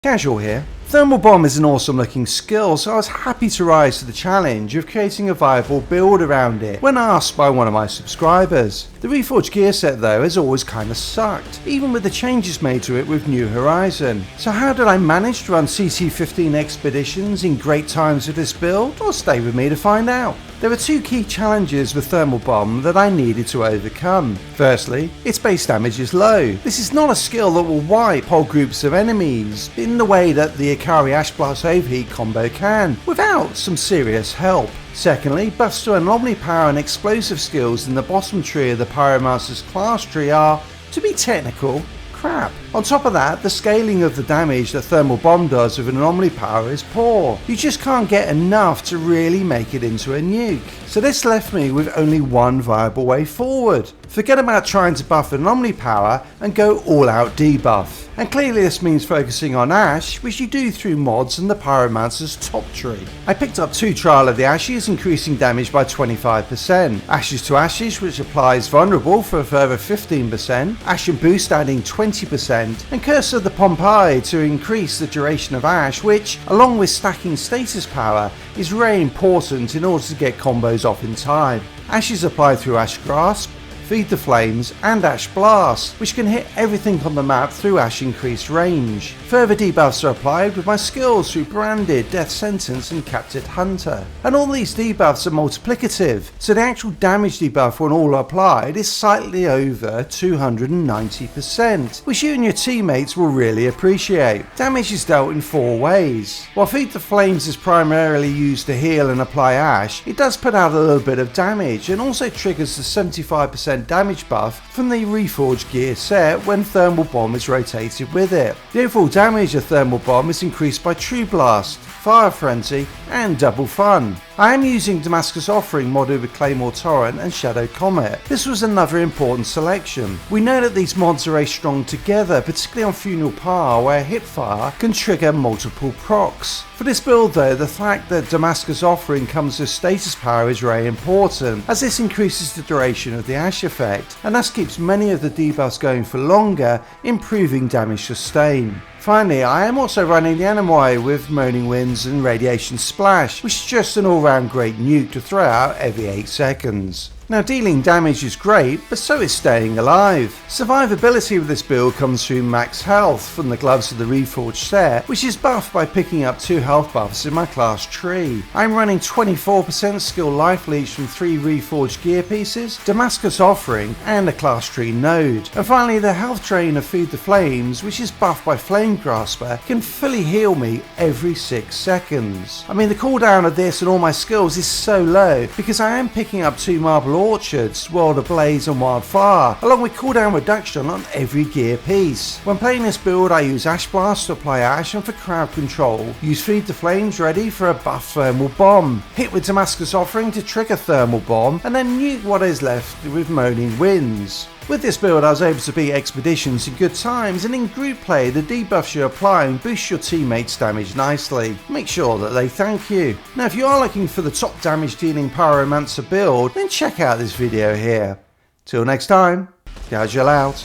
Casual here. Thermal Bomb is an awesome looking skill, so I was happy to rise to the challenge of creating a viable build around it when asked by one of my subscribers. The Reforged gear set though has always kinda sucked, even with the changes made to it with New Horizon. So how did I manage to run CC15 expeditions in great times with this build? Well, stay with me to find out. There are two key challenges with Thermal Bomb that I needed to overcome. Firstly, its base damage is low. This is not a skill that will wipe whole groups of enemies in the way that the Akari Ash Blast Overheat combo can, without some serious help. Secondly, buffs to anomaly power and explosive skills in the bottom tree of the Pyromancer's class tree are, to be technical, crap. On top of that, the scaling of the damage that Thermal Bomb does with anomaly power is poor. You just can't get enough to really make it into a nuke. So this left me with only one viable way forward. Forget about trying to buff anomaly power and go all out debuff. And clearly this means focusing on Ash, which you do through mods and the Pyromancer's top tree. I picked up 2 Trial of the Ashes, increasing damage by 25%, Ashes to Ashes, which applies Vulnerable for a further 15%, Ashen Boost adding 20%, and Curse of the Pompeii to increase the duration of Ash, which, along with stacking status power, is very important in order to get combos off in time. Ash is applied through Ash Grasp, Feed the Flames and Ash Blast, which can hit everything on the map through Ash increased range. Further debuffs are applied with my skills through Branded, Death Sentence and Captured Hunter. And all these debuffs are multiplicative, so the actual damage debuff when all applied is slightly over 290%, which you and your teammates will really appreciate. Damage is dealt in 4 ways. While Feed the Flames is primarily used to heal and apply Ash, it does put out a little bit of damage and also triggers the 75% damage buff from the Reforged gear set when Thermal Bomb is rotated with it. The overall damage of Thermal Bomb is increased by True Blast, Fire Frenzy and Double Fun. I am using Damascus Offering modded with Claymore Torrent and Shadow Comet. This was another important selection. We know that these mods are very strong together, particularly on Funeral Pyre where Hipfire can trigger multiple procs. For this build though, the fact that Damascus Offering comes with status power is very important, as this increases the duration of the Ash effect and thus keeps many of the debuffs going for longer, improving damage sustain. Finally, I am also running the Anemoy with Moaning Winds and Radiation Splash, which is just an all-round great nuke to throw out every 8 seconds. Now dealing damage is great, but so is staying alive. Survivability with this build comes through max health from the Gloves of the Reforged set, which is buffed by picking up 2 health buffs in my class tree. I'm running 24% skill life leech from 3 Reforged gear pieces, Damascus Offering and a class tree node. And finally the health drain of Feed the Flames, which is buffed by Flame Grasper, can fully heal me every 6 seconds. I mean, the cooldown of this and all my skills is so low because I am picking up 2 Marble Orchards, World Ablaze and Wildfire, along with cooldown reduction on every gear piece. When playing this build I use Ash Blast to apply Ash, and for crowd control use Feed the Flames ready for a buff Thermal Bomb, hit with Damascus Offering to trigger Thermal Bomb, and then nuke what is left with Moaning Winds. With this build I was able to beat expeditions in good times, and in group play the debuffs you're applying boost your teammates' damage nicely. Make sure that they thank you. Now if you are looking for the top damage dealing Pyromancer build, then check out this video here. Till next time, Casual out.